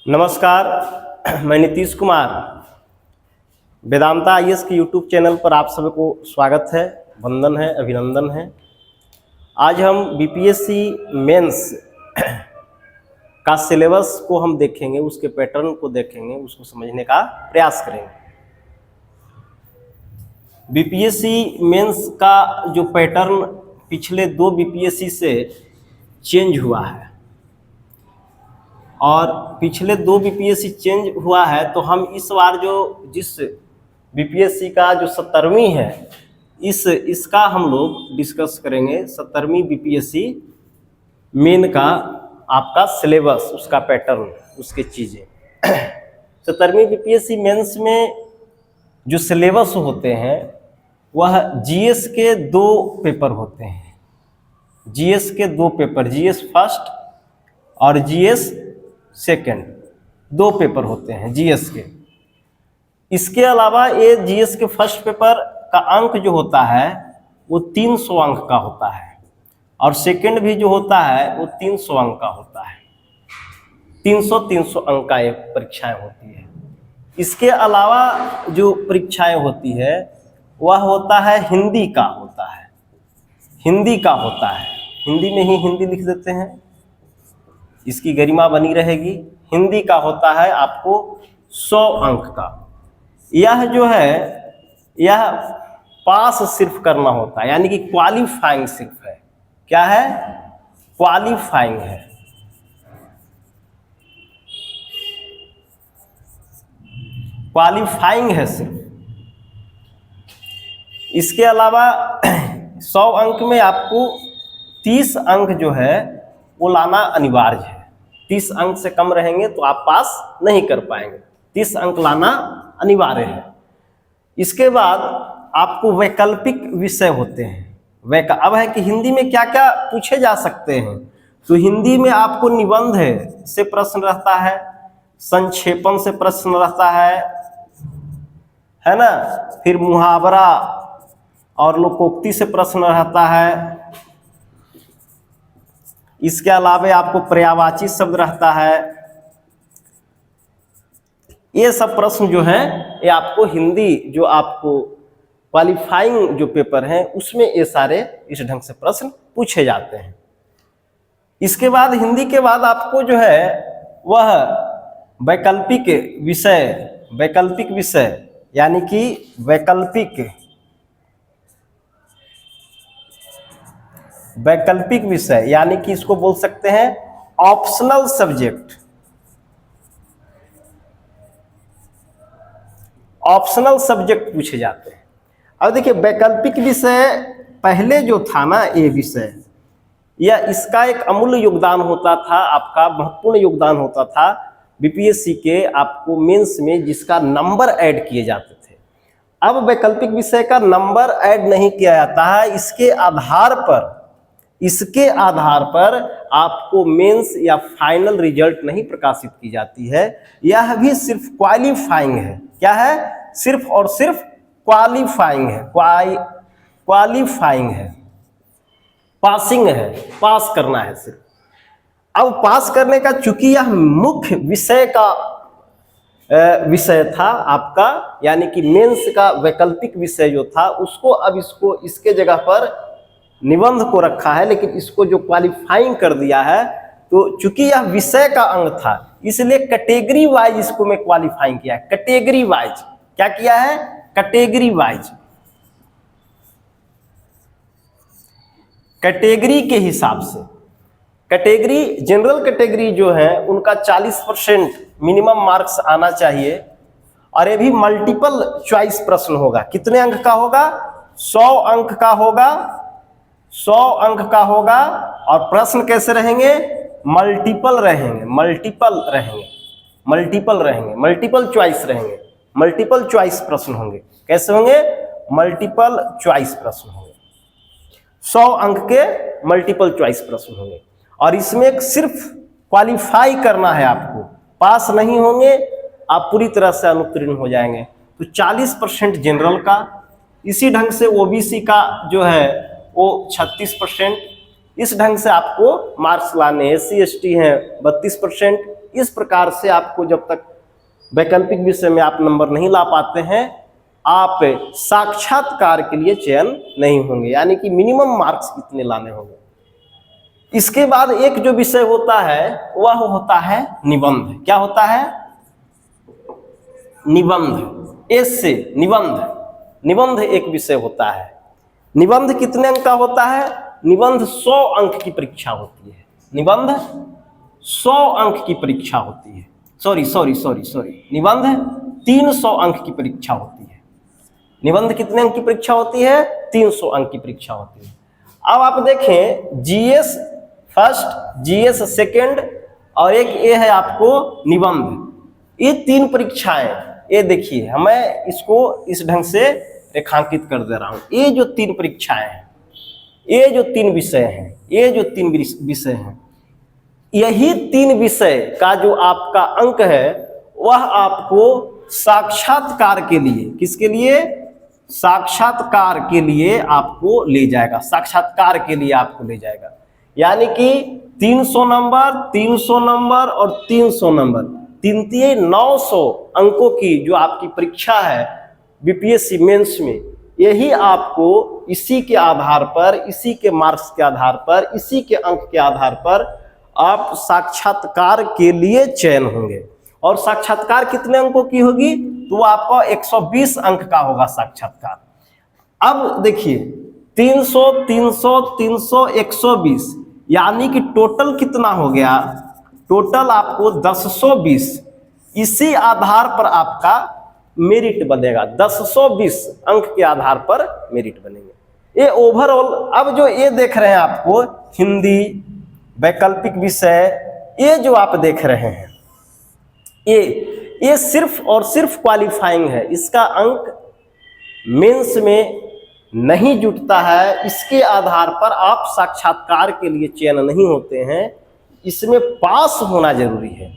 नमस्कार, मैं नीतीश कुमार। वेदांता आईएएस के यूट्यूब चैनल पर आप सभी को स्वागत है, वंदन है, अभिनंदन है। आज हम बीपीएससी मेंस का सिलेबस को हम देखेंगे, उसके पैटर्न को देखेंगे, उसको समझने का प्रयास करेंगे। बीपीएससी मेंस का जो पैटर्न पिछले दो बीपीएससी से चेंज हुआ है और पिछले दो बीपीएससी चेंज हुआ है, तो हम इस बार जिस बीपीएससी का जो 70वीं है इसका हम लोग डिस्कस करेंगे। 70वीं बीपीएससी मेन का आपका सिलेबस, उसका पैटर्न, उसके चीज़ें। 70वीं बीपीएससी मेंस में जो सिलेबस होते हैं वह जीएस के दो पेपर होते हैं। जीएस के दो पेपर, जीएस फर्स्ट और जीएस सेकेंड, दो पेपर होते हैं जीएस के। इसके अलावा ये जीएस के फर्स्ट पेपर का अंक जो होता है वो 300 अंक का होता है और सेकेंड भी जो होता है वो 300 अंक का होता है। 300 अंक का ये परीक्षाएं होती है। इसके अलावा जो परीक्षाएं होती है वह होता है हिंदी का होता है। हिंदी का होता है, हिंदी में ही हिंदी लिख देते हैं, इसकी गरिमा बनी रहेगी। हिंदी का होता है आपको 100 अंक का। यह जो है यह पास सिर्फ करना होता है, यानी कि क्वालिफाइंग सिर्फ है। क्या है? क्वालिफाइंग है। क्वालिफाइंग है सिर्फ। इसके अलावा 100 अंक में आपको 30 अंक जो है वो लाना अनिवार्य है। 30 अंक से कम रहेंगे तो आप पास नहीं कर पाएंगे। 30 अंक लाना अनिवार्य है। इसके बाद आपको वैकल्पिक विषय होते हैं। अब है कि हिंदी में क्या क्या पूछे जा सकते हैं, तो हिंदी में आपको निबंध से प्रश्न रहता है, संक्षेपण से प्रश्न रहता है ना, फिर मुहावरा और लोकोक्ति से प्रश्न रहता है। इसके अलावा आपको पर्यायवाची शब्द रहता है। ये सब प्रश्न जो हैं ये आपको हिंदी जो आपको क्वालिफाइंग जो पेपर हैं उसमें ये सारे इस ढंग से प्रश्न पूछे जाते हैं। इसके बाद हिंदी के बाद आपको जो है वह वैकल्पिक विषय यानी कि वैकल्पिक विषय यानी कि इसको बोल सकते हैं ऑप्शनल सब्जेक्ट। ऑप्शनल सब्जेक्ट पूछे जाते हैं। अब देखिए, वैकल्पिक विषय पहले जो था ना, ये विषय या इसका एक अमूल्य योगदान होता था, आपका महत्वपूर्ण योगदान होता था बीपीएससी के आपको मेंस में, जिसका नंबर ऐड किए जाते थे। अब वैकल्पिक विषय का नंबर ऐड नहीं किया जाता है। इसके आधार पर आपको मेंस या फाइनल रिजल्ट नहीं प्रकाशित की जाती है। यह भी सिर्फ क्वालिफाइंग है। क्या है? सिर्फ और सिर्फ क्वालिफाइंग है। क्वालिफाइंग है, पासिंग है, पास करना है सिर्फ। अब पास करने का, चूंकि यह मुख्य विषय था आपका, यानी कि मेंस का वैकल्पिक विषय जो था उसको अब इसके जगह पर निबंध को रखा है, लेकिन इसको जो क्वालिफाइंग कर दिया है, तो चूंकि यह विषय का अंग था इसलिए कैटेगरी वाइज इसको मैं क्वालिफाइंग किया। कैटेगरी वाइज क्या किया है? कैटेगरी वाइज, कैटेगरी के हिसाब से। कैटेगरी, जनरल कैटेगरी जो है उनका 40% मिनिमम मार्क्स आना चाहिए और ये भी मल्टीपल चॉइस प्रश्न होगा। कितने अंक का होगा? 100 अंक का होगा। 100 अंक का होगा और प्रश्न कैसे रहेंगे? मल्टीपल चॉइस रहेंगे। मल्टीपल चॉइस प्रश्न होंगे। कैसे होंगे? मल्टीपल चॉइस प्रश्न होंगे। 100 अंक के मल्टीपल चॉइस प्रश्न होंगे और इसमें सिर्फ क्वालिफाई करना है आपको। पास नहीं होंगे आप पूरी तरह से अनुत्तीर्ण हो जाएंगे। तो 40% जनरल का, इसी ढंग से ओबीसी का जो है वो 36%, इस ढंग से आपको मार्क्स लाने हैं। SC ST हैं 32%। इस प्रकार से आपको जब तक वैकल्पिक विषय में आप नंबर नहीं ला पाते हैं, आप साक्षात्कार के लिए चयन नहीं होंगे, यानी कि मिनिमम मार्क्स कितने लाने होंगे। इसके बाद एक जो विषय होता है वह होता है निबंध। क्या होता है? निबंध। एस से निबंध। निबंध एक विषय होता है। निबंध कितने अंक का होता है? निबंध 100 अंक की परीक्षा होती है। निबंध 100 अंक की परीक्षा होती है। सॉरी निबंध 300 अंक की परीक्षा होती है। निबंध कितने अंक की परीक्षा होती है? 300 अंक की परीक्षा होती है। अब आप देखें, जीएस फर्स्ट, जीएस सेकंड और एक ये है आपको निबंध। ये 3 परीक्षाएं, ये देखिए मैं इसको इस ढंग से रेखांकित कर दे रहा हूं। ये जो 3 परीक्षाएं हैं, ये जो 3 विषय हैं, ये जो 3 विषय हैं, यही 3 विषय का जो आपका अंक है वह आपको साक्षात्कार के लिए, किसके लिए? साक्षात्कार के लिए आपको ले जाएगा। साक्षात्कार के लिए आपको ले जाएगा, यानी कि 300 नंबर, 300 नंबर और 300 नंबर, 900 अंकों की जो आपकी परीक्षा है बीपीएससी मेंस में, यही आपको इसी के आधार पर, इसी के मार्क्स के आधार पर, इसी के अंक के आधार पर आप साक्षात्कार के लिए चयन होंगे। और साक्षात्कार कितने अंकों की होगी? तो आपका 120 अंक का होगा साक्षात्कार। अब देखिए 300, 300, 300, 120, यानी कि टोटल कितना हो गया? टोटल आपको 1020। इसी आधार पर आपका मेरिट बनेगा। 1020 अंक के आधार पर मेरिट बनेंगे। ये ओवरऑल, अब जो ये देख रहे हैं आपको हिंदी, वैकल्पिक विषय, ये जो आप देख रहे हैं, ये सिर्फ और सिर्फ क्वालिफाइंग है। इसका अंक मेंस में नहीं जुटता है। इसके आधार पर आप साक्षात्कार के लिए चयन नहीं होते हैं। इसमें पास होना जरूरी है।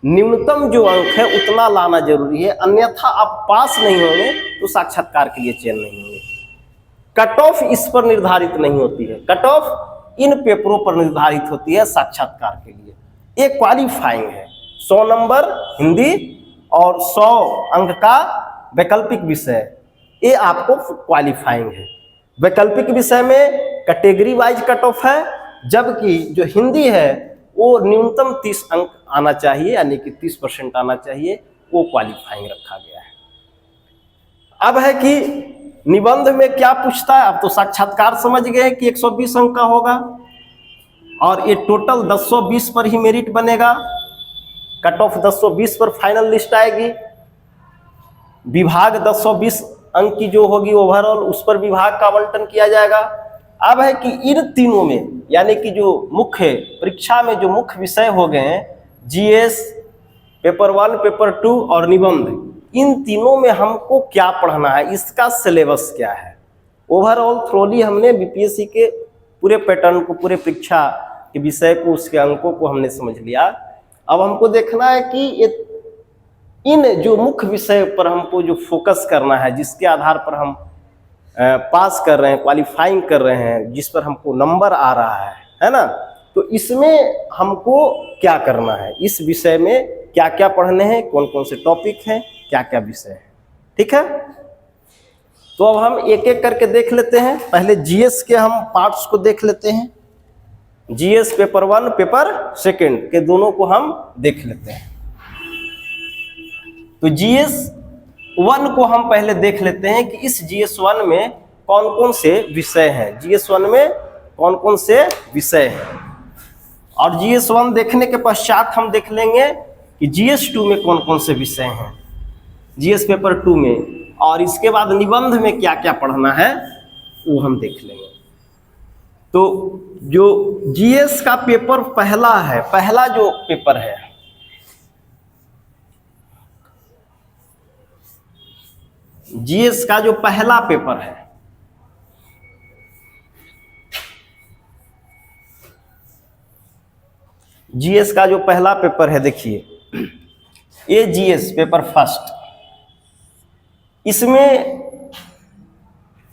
न्यूनतम जो अंक है उतना लाना जरूरी है, अन्यथा आप पास नहीं होंगे तो साक्षात्कार के लिए चयन नहीं होंगे। कट ऑफ इस पर निर्धारित नहीं होती है। कट ऑफ इन पेपरों पर निर्धारित होती है साक्षात्कार के लिए। ये क्वालिफाइंग है। 100 नंबर हिंदी और 100 अंक का वैकल्पिक विषय, ये आपको क्वालिफाइंग है। वैकल्पिक विषय में कैटेगरी वाइज कट ऑफ है, जबकि जो हिंदी है वो न्यूनतम 30 अंक आना चाहिए, यानी कि 30% आना चाहिए, वो क्वालिफाइंग रखा गया है। अब है कि निबंध में क्या पूछता है? अब तो साक्षात्कार समझ गए कि 120 अंक का होगा और ये टोटल 1020 पर ही मेरिट बनेगा। कट ऑफ 1020 पर फाइनल लिस्ट आएगी। विभाग 1020 अंक की जो होगी ओवरऑल, उस पर विभाग का आवंटन किया जाएगा। अब है कि इन तीनों में, यानी कि जो मुख्य परीक्षा में जो मुख्य विषय हो गए हैं, जीएस, पेपर 1, पेपर 2 और निबंध, इन तीनों में हमको क्या पढ़ना है, इसका सिलेबस क्या है। ओवरऑल थ्रोली हमने बीपीएससी के पूरे पैटर्न को, पूरे परीक्षा के विषय को, उसके अंकों को हमने समझ लिया। अब हमको देखना है कि ये इन जो मुख्य विषय पर हमको जो फोकस करना है, जिसके आधार पर हम पास कर रहे हैं, क्वालिफाइंग कर रहे हैं, जिस पर हमको नंबर आ रहा है ना, तो इसमें हमको क्या करना है, इस विषय में क्या क्या पढ़ने हैं, कौन कौन से टॉपिक हैं, क्या क्या विषय है। ठीक है, तो अब हम एक एक करके देख लेते हैं। पहले जीएस के हम पार्ट्स को देख लेते हैं। जीएस पेपर 1, पेपर 2 के दोनों को हम देख लेते हैं। तो जीएस 1 को हम पहले देख लेते हैं कि इस जीएस 1 में कौन कौन से विषय हैं। जीएस 1 में कौन कौन से विषय हैं, और जीएस 1 देखने के पश्चात हम देख लेंगे कि जीएस 2 में कौन कौन से विषय हैं, जीएस पेपर 2 में, और इसके बाद निबंध में क्या क्या पढ़ना है वो हम देख लेंगे। तो जो जीएस का पेपर पहला है, पहला जो पेपर है, जीएस का जो पहला पेपर है, जीएस का जो पहला पेपर है, देखिए ये जीएस पेपर फर्स्ट, इसमें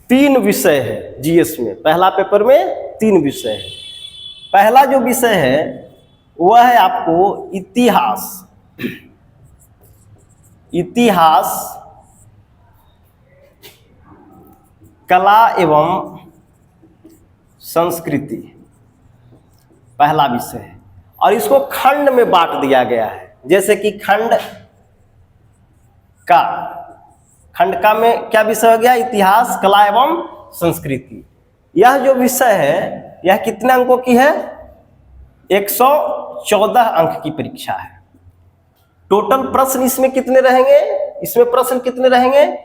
3 विषय है। जीएस में पहला पेपर में 3 विषय है। पहला जो विषय है वह है आपको इतिहास। इतिहास, कला एवं संस्कृति पहला विषय है, और इसको खंड में बांट दिया गया है। जैसे कि खंड का में क्या विषय हो गया? इतिहास, कला एवं संस्कृति। यह जो विषय है यह कितने अंकों की है? 114 अंक की परीक्षा है। टोटल प्रश्न इसमें कितने रहेंगे? इसमें प्रश्न कितने रहेंगे?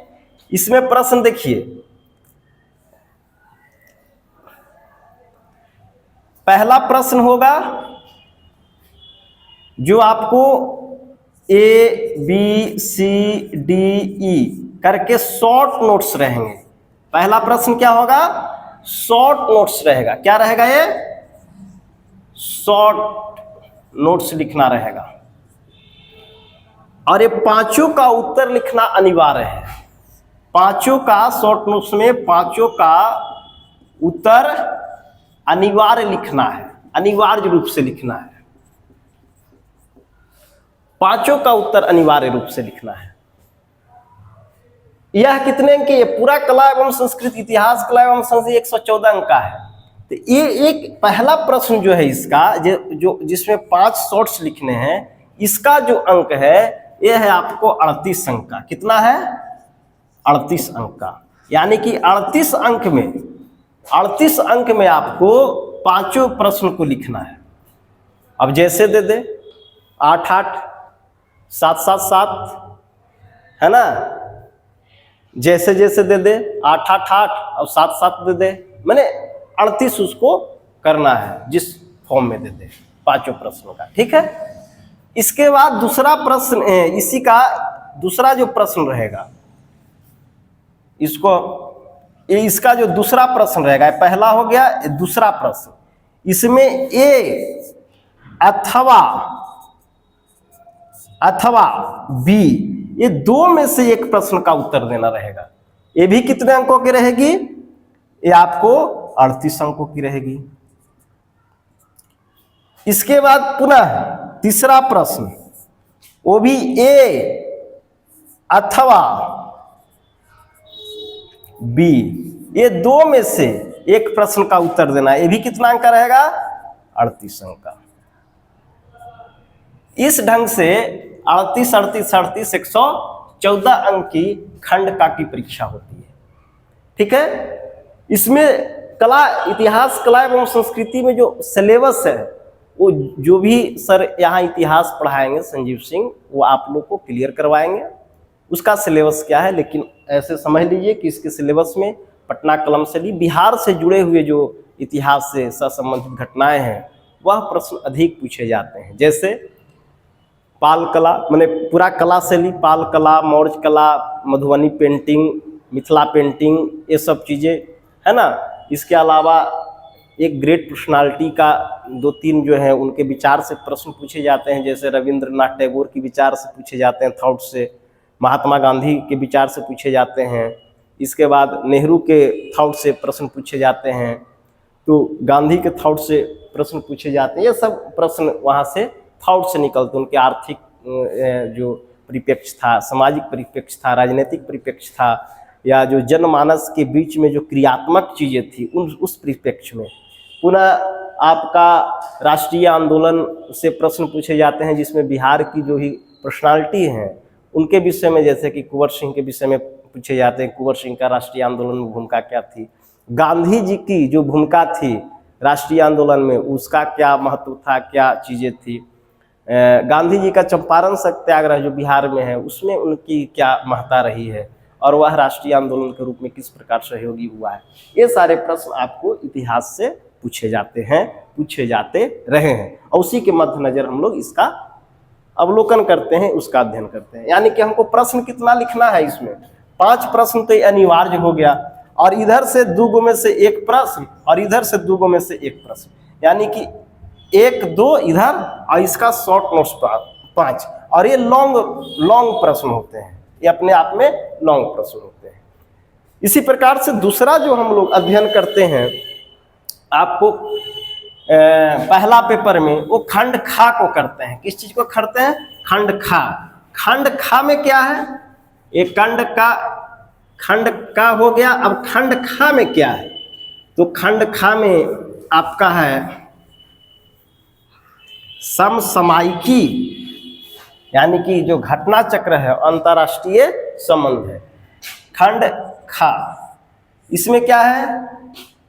इसमें प्रश्न देखिए, पहला प्रश्न होगा जो आपको ABCDE करके शॉर्ट नोट्स रहेंगे। पहला प्रश्न क्या होगा? शॉर्ट नोट्स रहेगा। क्या रहेगा? ये शॉर्ट नोट्स लिखना रहेगा, और ये पांचों का उत्तर लिखना अनिवार्य है। पांचों का शॉर्ट नोट्स में पांचों का उत्तर अनिवार्य लिखना है, अनिवार्य रूप से लिखना है। पांचों का उत्तर अनिवार्य रूप से लिखना है। यह कितने अंक के? पूरा कला एवं संस्कृति, इतिहास, कला एवं संस्कृति 114 अंक का है। तो ये एक पहला प्रश्न जो है इसका, जो जिसमें 5 शॉर्ट्स लिखने हैं, इसका जो अंक है यह है आपको 38 अंक का। कितना है? 38 अंक का। यानी कि 38 अंक में आपको पांचों प्रश्न को लिखना है। अब जैसे दे दे 8-8, 7-7-7, है ना? जैसे जैसे दे दे 8-8-8 और 7-7 दे दे, मैंने 38 उसको करना है जिस फॉर्म में दे दे पांचों प्रश्नों का। ठीक है। इसके बाद दूसरा प्रश्न, इसी का दूसरा जो प्रश्न रहेगा, इसका जो दूसरा प्रश्न रहेगा, पहला हो गया, दूसरा प्रश्न, इसमें ए अथवा बी, ये दो में से एक प्रश्न का उत्तर देना रहेगा। ये भी कितने अंकों की रहेगी? ये आपको 38 अंकों की रहेगी। इसके बाद पुनः तीसरा प्रश्न, वो भी ए अथवा बी, ये दो में से एक प्रश्न का उत्तर देना है। ये भी कितना अंक का रहेगा? 38 अंक का। इस ढंग से 38, 38, 38, 114 अंक की खंड का की परीक्षा होती है। ठीक है। इसमें कला, इतिहास, कला एवं संस्कृति में जो सिलेबस है, वो जो भी सर यहाँ इतिहास पढ़ाएंगे संजीव सिंह, वो आप लोग को क्लियर करवाएंगे उसका सिलेबस क्या है। लेकिन ऐसे समझ लीजिए कि इसके सिलेबस में पटना कलम से ली बिहार से जुड़े हुए जो इतिहास से संबंधित घटनाएं हैं, वह प्रश्न अधिक पूछे जाते हैं। जैसे पाल कला, मैंने पूरा कला से ली, पाल कला, मौर्य कला, मधुबनी पेंटिंग, मिथिला पेंटिंग, ये सब चीज़ें, है ना। इसके अलावा एक ग्रेट पर्सनालिटी का 2-3 जो है उनके विचार से प्रश्न पूछे जाते हैं। जैसे रविंद्रनाथ टैगोर के विचार से पूछे जाते हैं, थॉट से। महात्मा गांधी के विचार से पूछे जाते हैं। इसके बाद नेहरू के थॉट से प्रश्न पूछे जाते हैं, तो गांधी के थॉट से प्रश्न पूछे जाते हैं। ये सब प्रश्न वहाँ से थॉट से निकलते, उनके आर्थिक जो परिप्रेक्ष्य था, सामाजिक परिप्रेक्ष्य था, राजनीतिक परिप्रेक्ष्य था, या जो जनमानस के बीच में जो क्रियात्मक चीज़ें थी उस परिप्रेक्ष्य में। पुनः आपका राष्ट्रीय आंदोलन से प्रश्न पूछे जाते हैं, जिसमें बिहार की जो ही पर्सनालिटी हैं उनके विषय में, जैसे कि कुंवर सिंह के विषय में पूछे जाते हैं। कुंवर सिंह का राष्ट्रीय आंदोलन में भूमिका क्या थी, गांधी जी की जो भूमिका थी राष्ट्रीय आंदोलन में, उसका क्या महत्व था, क्या चीज़ें थी। गांधी जी का चंपारण सत्याग्रह जो बिहार में है, उसमें उनकी क्या महत्ता रही है, और वह राष्ट्रीय आंदोलन के रूप में किस प्रकार सहयोगी हुआ है। ये सारे प्रश्न आपको इतिहास से पूछे जाते हैं, पूछे जाते रहे हैं, और उसी के मद्देनजर हम लोग इसका अवलोकन करते हैं, उसका अध्ययन करते हैं। यानी कि हमको प्रश्न कितना लिखना है? इसमें 5 प्रश्न तो अनिवार्य हो गया, और इधर से 2 में से एक प्रश्न, और इधर से 2 में से एक प्रश्न, यानी कि 1-2 इधर, और इसका शॉर्ट नोट्स 5। और ये लॉन्ग प्रश्न होते हैं, ये अपने आप में लॉन्ग प्रश्न होते हैं। इसी प्रकार से दूसरा जो हम लोग अध्ययन करते हैं, आपको पहला पेपर में वो खंड खा को करते हैं। किस चीज को करते हैं? खंड खा। खंड खा में क्या है? एक खंड का हो गया। अब खंड खा में क्या है? तो खंड खा में आपका है समसामयिकी, यानी कि जो घटना चक्र है, अंतर्राष्ट्रीय संबंध है। खंड खा, इसमें क्या है?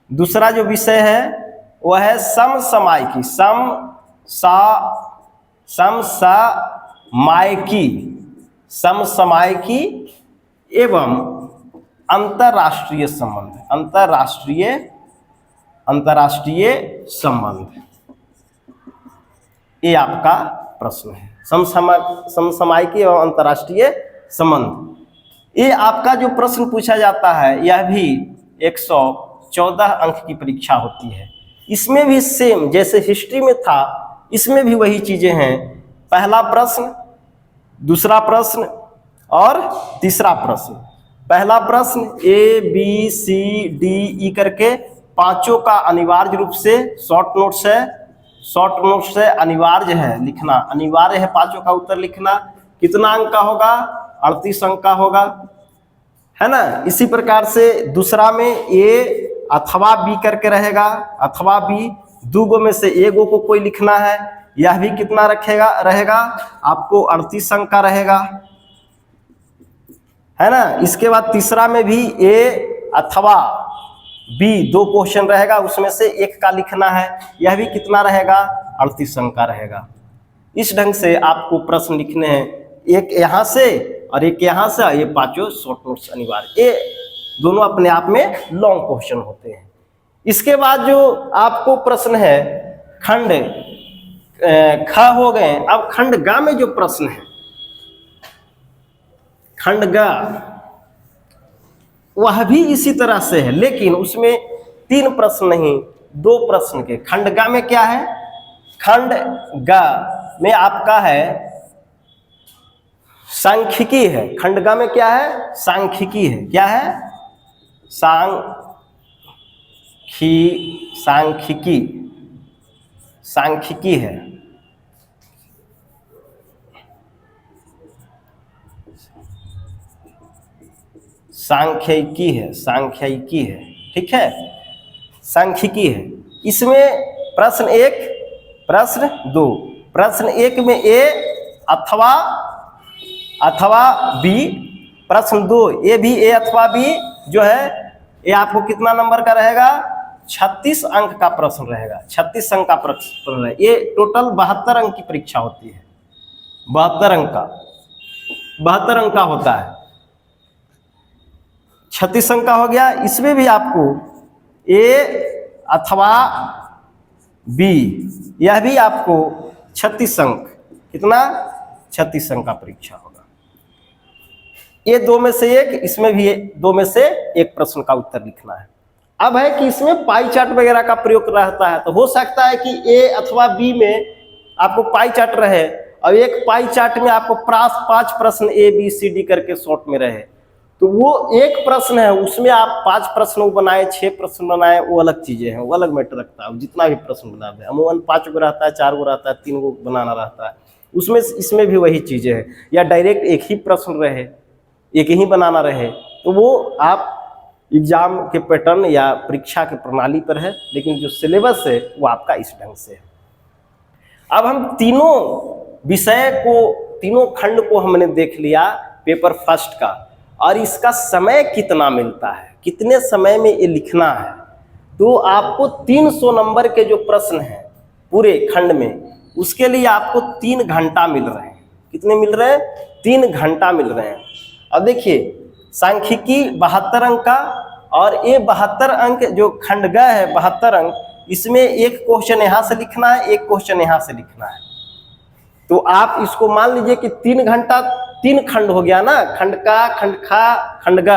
दूसरा जो विषय है वह है समसामयिकी। समसामयिकी एवं अंतर्राष्ट्रीय संबंध। अंतर्राष्ट्रीय संबंध, ये आपका प्रश्न है। समसामयिकी एवं अंतर्राष्ट्रीय संबंध, ये आपका जो प्रश्न पूछा जाता है, यह भी 114 अंक की परीक्षा होती है। इसमें भी सेम जैसे हिस्ट्री में था, इसमें भी वही चीजें हैं। पहला प्रश्न, दूसरा प्रश्न और तीसरा प्रश्न। पहला प्रश्न ABCDE करके पांचों का अनिवार्य रूप से शॉर्ट नोट्स है, अनिवार्य है लिखना, अनिवार्य है पांचों का उत्तर लिखना। कितना अंक का होगा? 38 अंक का होगा, है ना। इसी प्रकार से दूसरा में A अथवा B करके रहेगा, अथवा B, दो गो में से एक गो को कोई लिखना है। यह भी कितना रहेगा आपको? 38 अंक का रहेगा, है ना। इसके बाद तीसरा में भी A अथवा B, दो क्वेश्चन रहेगा, उसमें से एक का लिखना है। यह भी कितना रहेगा? 38 अंक का रहेगा। इस ढंग से आपको प्रश्न लिखने हैं, एक यहाँ से और एक यहाँ से। ये पांचों शॉर्ट नोट्स अनिवार्य, ये दोनों अपने आप में लॉन्ग क्वेश्चन होते हैं। इसके बाद जो आपको प्रश्न है खंड ख हो गए। अब खंड ग में जो प्रश्न है, खंड ग, वह भी इसी तरह से है, लेकिन उसमें 3 प्रश्न नहीं, 2 प्रश्न के। खंड ग में क्या है? खंड ग में आपका है सांख्यिकी है। खंड ग में क्या है? सांख्यिकी है। क्या है? सांख्यिकी है। सांख्यिकी है, ठीक है, सांख्यिकी है। इसमें प्रश्न 1, प्रश्न 2। प्रश्न 1 में A अथवा B, प्रश्न 2 ये भी A अथवा B जो है, ये आपको कितना नंबर का रहेगा? 36 अंक का प्रश्न रहेगा। 36 अंक का प्रश्न रहेगा। ये टोटल 72 अंक की परीक्षा होती है। 72 अंक का होता है। 36 अंक का हो गया। इसमें भी आपको A अथवा B, यह भी आपको 36 अंक, कितना? 36 अंक का परीक्षा होगा। ये 2 में से 1, इसमें भी 2 में से 1 प्रश्न का उत्तर लिखना है। अब है कि इसमें पाई चार्ट वगैरह का प्रयोग रहता है, तो हो सकता है कि A अथवा B में आपको पाई चार्ट रहे और एक पाई चार्ट में आपको 5 प्रश्न ABCD करके शॉर्ट में रहे। तो वो एक प्रश्न है, उसमें आप 5 प्रश्न बनाए, 6 प्रश्न बनाए, वो अलग चीजें हैं, वो अलग मैटर रखता है। जितना भी प्रश्न बना दे, अमूमन 5 गो रहता है, 4 गो रहता है, 3 गो बनाना रहता है उसमें। इसमें भी वही चीजें हैं, या डायरेक्ट एक ही प्रश्न रहे, एक ही बनाना रहे, तो वो आप एग्जाम के पैटर्न या परीक्षा के प्रणाली पर है, लेकिन जो सिलेबस है वो आपका इस ढंग से है। अब हम तीनों विषय को, तीनों खंड को हमने देख लिया पेपर फर्स्ट का, और इसका समय कितना मिलता है, कितने समय में ये लिखना है। तो आपको 300 नंबर के जो प्रश्न हैं पूरे खंड में, उसके लिए आपको 3 घंटा मिल रहे हैं। कितने मिल रहे हैं? 3 घंटा मिल रहे हैं। अब देखिए, सांख्यिकी 72 अंक का, और ये 72 अंक जो खंड ग है 72 अंक, इसमें एक क्वेश्चन यहाँ से लिखना है, एक क्वेश्चन यहाँ से लिखना है। तो आप इसको मान लीजिए कि 3 घंटा, 3 खंड हो गया ना, खंड का, खंड खा, खंड ग।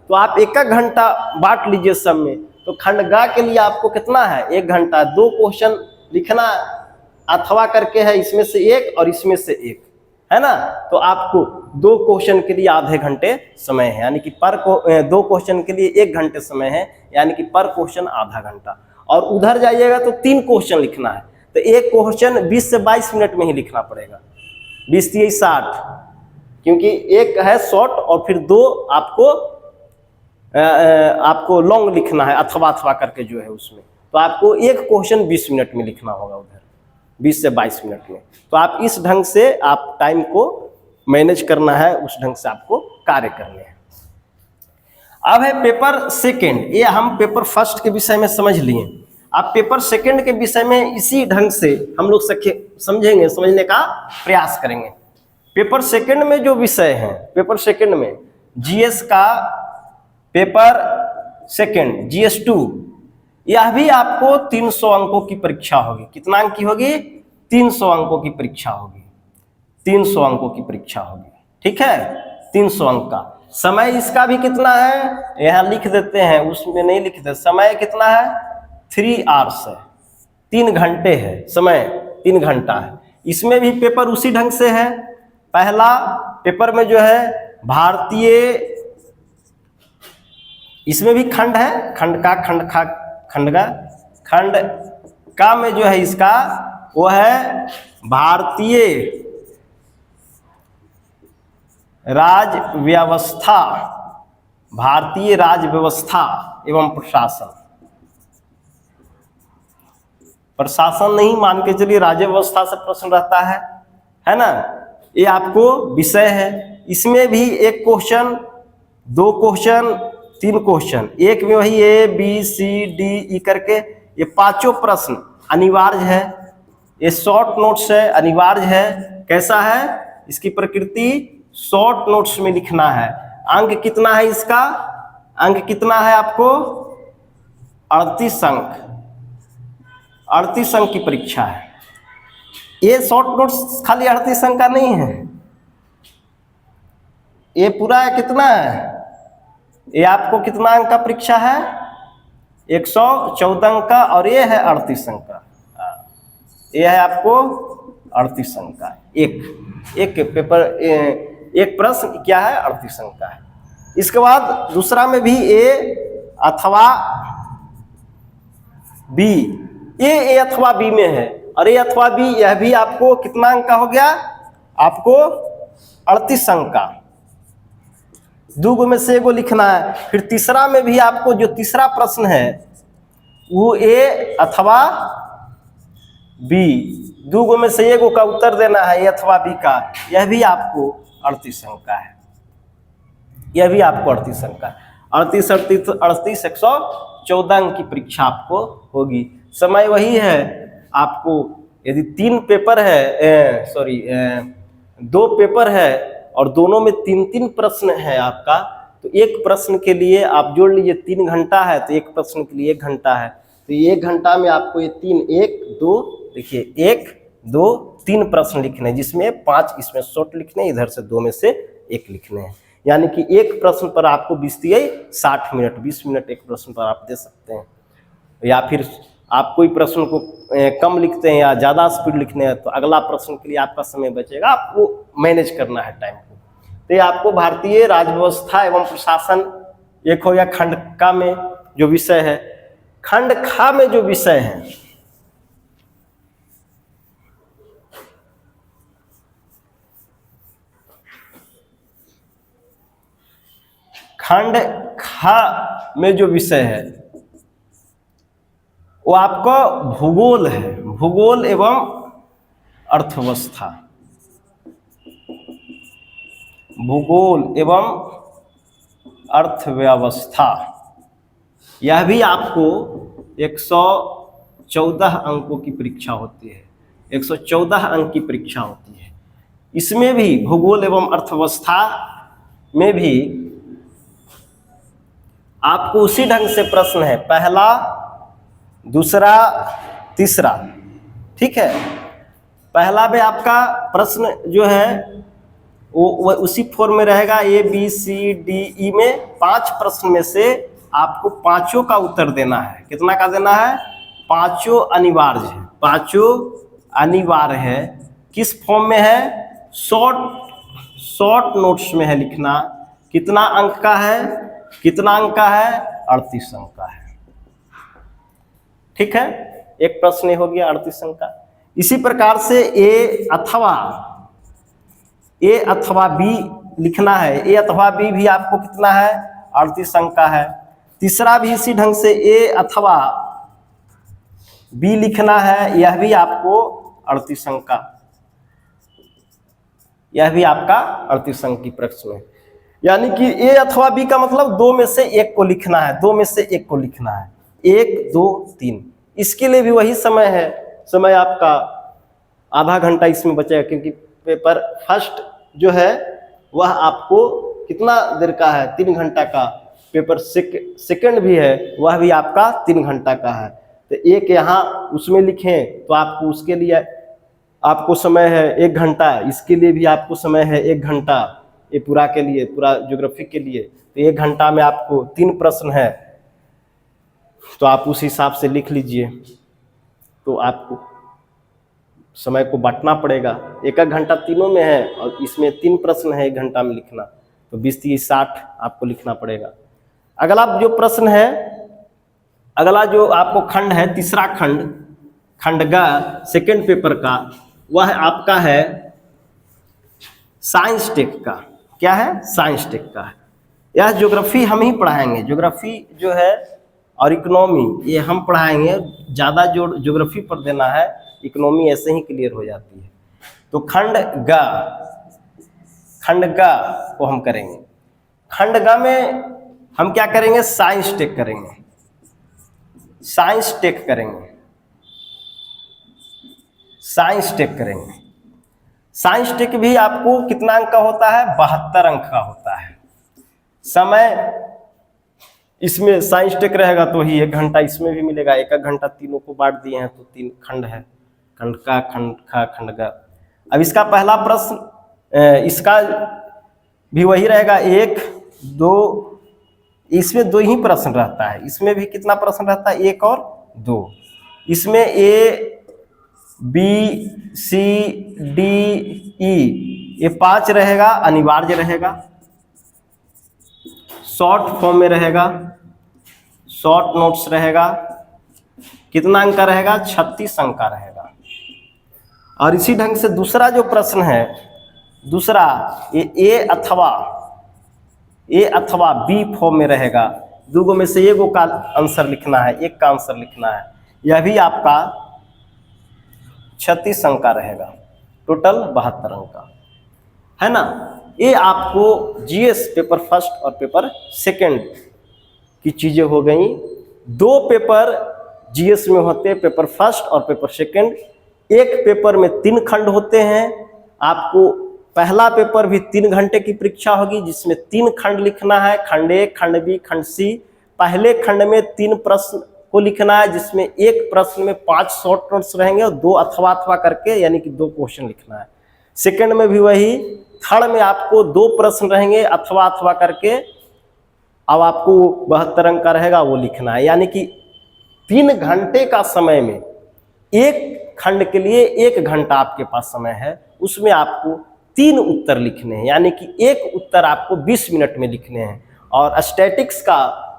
तो आप 1 घंटा बांट लीजिए सब में। तो खंड ग के लिए आपको कितना है? 1 घंटा। 2 क्वेश्चन लिखना अथवा करके है, इसमें से 1 और इसमें से 1, है ना। तो आपको 2 क्वेश्चन के लिए आधे घंटे समय है, यानी कि 2 क्वेश्चन के लिए 1 घंटे समय है, यानी कि पर क्वेश्चन आधा घंटा। और उधर जाइएगा तो 3 क्वेश्चन लिखना है, तो एक क्वेश्चन 20 से 22 मिनट में ही लिखना पड़ेगा, 20 3 60, क्योंकि एक है शॉर्ट और फिर 2 आपको लॉन्ग लिखना है, अथवा करके जो है उसमें, तो आपको एक क्वेश्चन 20 मिनट में लिखना होगा उधर, 20 से 22 मिनट में। तो आप इस ढंग से आप टाइम को मैनेज करना है, उस ढंग से आपको कार्य करने हैं। अब है पेपर सेकंड, ये हम पेपर फर्स्ट के विषय में समझ लिए, आप पेपर सेकंड के विषय में इसी ढंग से हम लोग समझेंगे, समझने का प्रयास करेंगे। पेपर सेकंड में जो विषय है, पेपर सेकंड में जीएस का पेपर सेकंड GS 2, यह भी आपको 300 अंकों की परीक्षा होगी। कितना अंक की होगी? 300 अंकों की परीक्षा होगी, 300 अंकों की परीक्षा होगी, ठीक है, 300 अंक का। समय इसका भी कितना है, यहाँ लिख देते हैं, उसमें नहीं लिखते, समय कितना है, 3 आवर्स है, 3 घंटे है, समय 3 घंटा है। इसमें भी पेपर उसी ढंग से है। पहला पेपर में जो है भारतीय, इसमें भी खंड है, खंड का में जो है इसका वो है भारतीय राज्य व्यवस्था, भारतीय राज्य व्यवस्था एवं प्रशासन, प्रशासन नहीं मान के चलिए, राज्य व्यवस्था से प्रश्न रहता है ना, ये आपको विषय है। इसमें भी एक क्वेश्चन, 2 क्वेश्चन, 3 क्वेश्चन, एक में वही ABCDE करके ये 5 प्रश्न अनिवार्य है, ये शॉर्ट नोट्स है, अनिवार्य है। कैसा है इसकी प्रकृति, शॉर्ट नोट्स में लिखना है। अंक कितना है इसका, अंक कितना है आपको, 38 अंक, 38 अंक की परीक्षा है। ये शॉर्ट नोट्स खाली 38 अंक का नहीं है, ये पूरा है, कितना है, ये आपको कितना अंक का परीक्षा है, 114 अंक का, और ये है 38 अंक का, ये है आपको 38 अंक का। एक पेपर, एक प्रश्न क्या है, 38 अंक का है। इसके बाद दूसरा में भी A अथवा B, ये A अथवा B में है, और A अथवा B, यह भी आपको कितना अंक का हो गया, आपको 38 अंक का। 2 में से 1 लिखना है। फिर तीसरा में भी आपको जो तीसरा प्रश्न है वो A अथवा B, 2 में से 1 का उत्तर देना है, A अथवा B का, यह भी आपको 38 अंक का है, यह भी आपको 38 अंक का है। 38 114 अंक की परीक्षा आपको होगी। समय वही है आपको, यदि 3 पेपर है, 2 पेपर है और दोनों में 3-3 प्रश्न है आपका, तो एक प्रश्न के लिए आप जोड़ लीजिए 3 घंटा है, तो एक प्रश्न के लिए 1 घंटा है, तो 1 घंटा में आपको ये 3, 1 2, देखिए 1 2 3 प्रश्न लिखने हैं, जिसमें 5 इसमें शॉर्ट लिखने, इधर से 2 में से 1 लिखने हैं। यानी कि एक प्रश्न पर आपको 20 60 मिनट, 20 मिनट एक प्रश्न पर आप दे सकते हैं। या फिर आप कोई प्रश्न को कम लिखते हैं या ज़्यादा स्पीड लिखने हैं, तो अगला प्रश्न के लिए आपका समय बचेगा, आपको मैनेज करना है टाइम को। तो ये आपको भारतीय राज्य व्यवस्था एवं प्रशासन एक हो गया खंड का में जो विषय है। खंड खा में जो विषय है, खंड खा में जो विषय है वो आपका भूगोल है, भूगोल एवं अर्थव्यवस्था, भूगोल एवं अर्थव्यवस्था। यह भी आपको 114 अंकों की परीक्षा होती है, 114 अंक की परीक्षा होती है। इसमें भी भूगोल एवं अर्थव्यवस्था में भी आपको उसी ढंग से प्रश्न है, पहला दूसरा तीसरा, ठीक है। पहला में आपका प्रश्न जो है वो उसी फॉर्म में रहेगा, ABCDE में 5 प्रश्न में से आपको 5 का उत्तर देना है। कितना का देना है? 5 अनिवार्य है, 5 अनिवार्य है। किस फॉर्म में है? शॉर्ट नोट्स में है लिखना। कितना अंक का है? कितना अंक का है? 38 अंक का है। ठीक है, एक प्रश्न ये हो गया 38 अंक का। इसी प्रकार से ए अथवा बी लिखना है। ए अथवा बी भी आपको कितना है, 38 अंक का है। तीसरा भी इसी ढंग से ए अथवा बी लिखना है, यह भी आपको 38 अंक का, यह भी आपका 38 अंक की प्रश्न है। यानी कि ए अथवा बी का मतलब दो में से एक को लिखना है, दो में से एक को लिखना है, 1 2 3। इसके लिए भी वही समय है, समय आपका आधा घंटा इसमें बचेगा, क्योंकि पेपर फर्स्ट जो है वह आपको कितना देर का है, 3 घंटा का। पेपर सेकंड भी है, वह भी आपका 3 घंटा का है। तो एक यहाँ उसमें लिखें तो आपको उसके लिए आपको समय है 1 घंटा, इसके लिए भी आपको समय है 1 घंटा, ये पूरा के लिए, पूरा ज्योग्राफी के लिए। तो 1 घंटा में आपको 3 प्रश्न है, तो आप उस हिसाब से लिख लीजिए। तो आपको समय को बांटना पड़ेगा, 1 घंटा तीनों में है और इसमें 3 प्रश्न है 1 घंटा में लिखना, तो 20 30 60 आपको लिखना पड़ेगा। अगला जो प्रश्न है, अगला जो आपको खंड है, तीसरा खंड, खंड ग सेकेंड पेपर का, वह आपका है साइंस टेक का। क्या है, साइंस टेक का है। यह ज्योग्राफी हम ही पढ़ाएंगे, ज्योग्राफी जो है और इकोनॉमी ये हम पढ़ाएंगे, ज़्यादा जोर ज्योग्राफी पर देना है, इकोनॉमी ऐसे ही क्लियर हो जाती है। तो खंड ग को हम करेंगे। खंड ग में हम क्या करेंगे, साइंस टेक करेंगे, साइंस टेक करेंगे, साइंस टेक करेंगे। साइंस टेक भी आपको कितना अंक का होता है, 72 अंक का होता है। समय इसमें साइंस टेक रहेगा तो ही 1 घंटा इसमें भी मिलेगा, 1 घंटा तीनों को बांट दिए हैं तो 3 खंड है, खंड का, खंड खा, खंड ग। अब इसका पहला प्रश्न, इसका भी वही रहेगा 1 2, इसमें 2 ही प्रश्न रहता है। इसमें भी कितना प्रश्न रहता है, 1 और 2। इसमें A B C D E ये 5 रहेगा, अनिवार्य रहेगा, शॉर्ट फॉर्म में रहेगा, शॉर्ट नोट्स रहेगा। कितना अंक का रहेगा, 36 अंक का रहेगा। और इसी ढंग से दूसरा जो प्रश्न है, दूसरा ये ए अथवा बी फॉर्म में रहेगा। 2 में से 1 का आंसर लिखना है, 1 का आंसर लिखना है। यह भी आपका 36 अंक का रहेगा, टोटल 72 अंक का है ना। ये आपको जीएस पेपर फर्स्ट और पेपर सेकंड की चीजें हो गई। 2 पेपर जीएस में होते हैं, पेपर फर्स्ट और पेपर सेकंड। एक पेपर में 3 खंड होते हैं। आपको पहला पेपर भी 3 घंटे की परीक्षा होगी, जिसमें 3 खंड लिखना है, खंड ए, खंड बी, खंड सी। पहले खंड में 3 प्रश्न को लिखना है, जिसमें एक प्रश्न में 5 शॉर्ट नोट्स रहेंगे और 2 अथवा करके, यानी कि 2 क्वेश्चन लिखना है। सेकंड में भी वही, थर्ड में आपको 2 प्रश्न रहेंगे अथवा करके, अब आपको 72 अंक का रहेगा, वो लिखना है। यानी कि 3 घंटे का समय में एक खंड के लिए 1 घंटा आपके पास समय है, उसमें आपको 3 उत्तर लिखने हैं, यानी कि एक उत्तर आपको 20 मिनट में लिखने हैं। और स्टैटिक्स का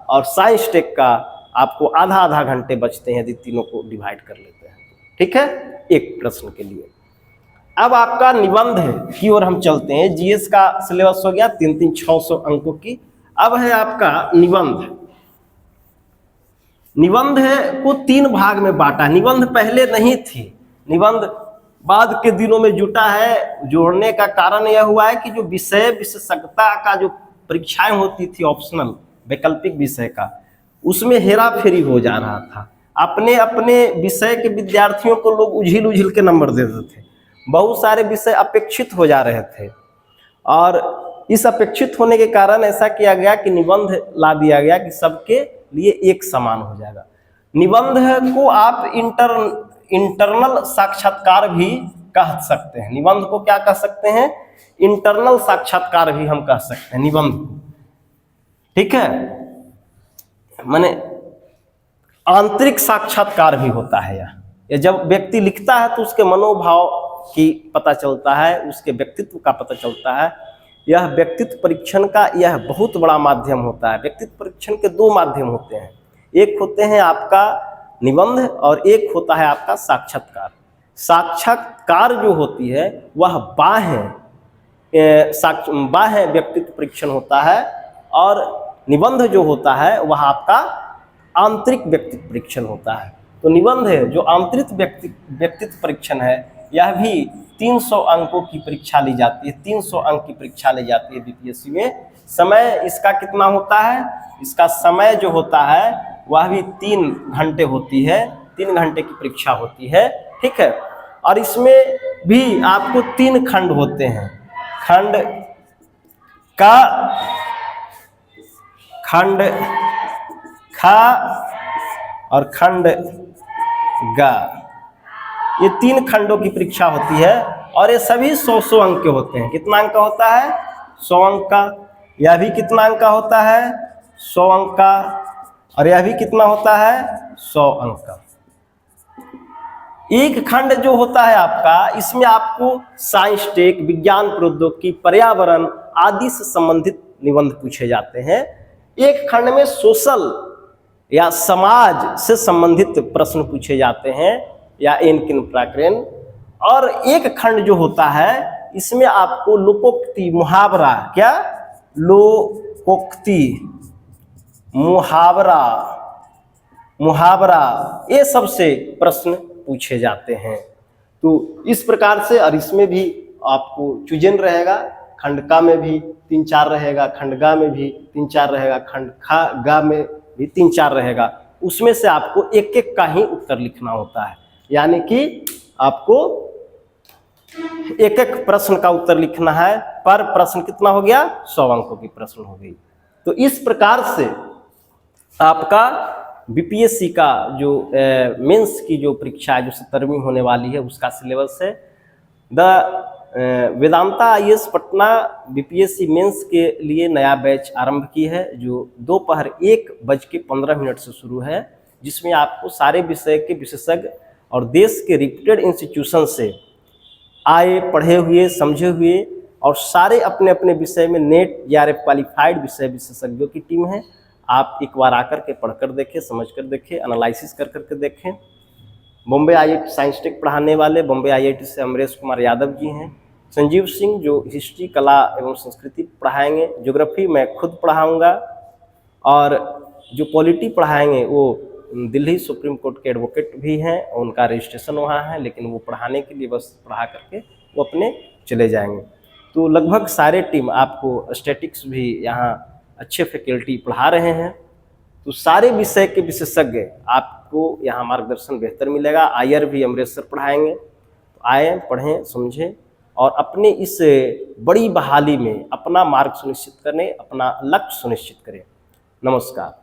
और साइंस टेक का आपको आधा घंटे बचते हैं, यदि तीनों को डिवाइड कर लेते हैं। ठीक है, एक प्रश्न के लिए। अब आपका निबंध की ओर हम चलते हैं। जीएस का सिलेबस हो गया 600 अंकों की। अब है आपका निबंध। निबंध को 3 भाग में बांटा। निबंध पहले नहीं थी, निबंध बाद के दिनों में जुटा है। जोड़ने का कारण यह हुआ है कि जो विषय विशेषज्ञता का जो परीक्षाएं होती थी, ऑप्शनल वैकल्पिक विषय का, उसमें हेरा फेरी हो जा रहा था। अपने अपने विषय के विद्यार्थियों को लोग उझिल के नंबर देते थे। बहुत सारे विषय अपेक्षित हो जा रहे थे, और इस अपेक्षित होने के कारण ऐसा किया गया कि निबंध ला दिया गया कि सबके लिए एक समान हो जाएगा। निबंध को आप इंटरनल साक्षात्कार भी कह सकते हैं। निबंध को क्या कह सकते हैं, इंटरनल साक्षात्कार भी हम कह सकते हैं निबंध को। ठीक है, माने आंतरिक साक्षात्कार भी होता है। यह जब व्यक्ति लिखता है तो उसके मनोभाव की पता चलता है, उसके व्यक्तित्व का पता चलता है। यह व्यक्तित्व परीक्षण का यह बहुत बड़ा माध्यम होता है। व्यक्तित्व परीक्षण के 2 माध्यम होते हैं। एक होते हैं आपका निबंध और एक होता है आपका साक्षात्कार। साक्षात्कार जो होती है वह बाह्य व्यक्तित्व परीक्षण होता है और निबंध जो होता है वह आपका आंतरिक व्यक्तित्व परीक्षण होता है। तो निबंध है जो आंतरिक व्यक्तित्व परीक्षण है, यह भी 300 अंकों की परीक्षा ली जाती है, 300 अंक की परीक्षा ली जाती है बीपीएससी में। समय इसका कितना होता है? इसका समय जो होता है वह भी 3 घंटे होती है, 3 घंटे की परीक्षा होती है, ठीक है। और इसमें भी आपको 3 खंड होते हैं, खंड का, खंड खा और खंड गा, ये 3 खंडों की परीक्षा होती है और ये सभी 100 अंक के होते हैं। कितना अंक का होता है? 100 अंक का। यह भी कितना अंक का होता है? 100 अंक का। और यह भी कितना होता है? 100 अंक का। एक खंड जो होता है आपका, इसमें आपको साइंस टेक, विज्ञान प्रौद्योगिकी, पर्यावरण आदि से संबंधित निबंध पूछे जाते हैं। एक खंड में सोशल या समाज से संबंधित प्रश्न पूछे जाते हैं या किन प्रकरण। और एक खंड जो होता है इसमें आपको लोकोक्ति, मुहावरा, क्या लोकोक्ति, मुहावरा ये सब से प्रश्न पूछे जाते हैं। तो इस प्रकार से, और इसमें भी आपको चुजन रहेगा, खंड का में भी 3-4 रहेगा, खंड गा में भी 3-4 रहेगा, खंड खा गा में भी 3-4 रहेगा। उसमें से आपको एक एक का ही उत्तर लिखना होता है, यानी कि आपको एक एक प्रश्न का उत्तर लिखना है। पर प्रश्न कितना हो गया? 100 अंकों की प्रश्न हो गई। तो इस प्रकार से आपका बीपीएससी का जो मेंस की जो परीक्षा है, जो 17वीं होने वाली है, उसका सिलेबस है। Vedanta IAS Patna BPSC mains के लिए नया बैच आरंभ की है, जो दोपहर 1:15 से शुरू है, जिसमें आपको सारे विषय के विशेषज्ञ और देश के रिप्यूटेड इंस्टीट्यूशन से आए, पढ़े हुए, समझे हुए और सारे अपने अपने विषय में नेट जेआरएफ क्वालिफाइड विषय विशेषज्ञों की टीम है। आप एक बार आकर के पढ़कर देखें, समझ कर देखें, एनालिसिस कर करके देखें। बॉम्बे आईआईटी साइंस टेक पढ़ाने वाले बॉम्बे आईआईटी से अमरेश कुमार यादव जी हैं। संजीव सिंह जो हिस्ट्री, कला एवं संस्कृति पढ़ाएंगे। ज्योग्राफी मैं खुद पढ़ाऊंगा। और जो पॉलिटी पढ़ाएंगे वो दिल्ली सुप्रीम कोर्ट के एडवोकेट भी हैं, उनका रजिस्ट्रेशन वहाँ है, लेकिन वो पढ़ाने के लिए बस पढ़ा करके वो अपने चले जाएंगे। तो लगभग सारे टीम, आपको स्टैटिक्स भी यहाँ अच्छे फैकल्टी पढ़ा रहे हैं। तो सारे विषय के विशेषज्ञ आपको यहाँ मार्गदर्शन बेहतर मिलेगा। आयर भी अमरेश सर पढ़ाएंगे। तो आए, पढ़ें, समझें और अपने इस बड़ी बहाली में अपना मार्ग सुनिश्चित करें, अपना लक्ष्य सुनिश्चित करें। नमस्कार।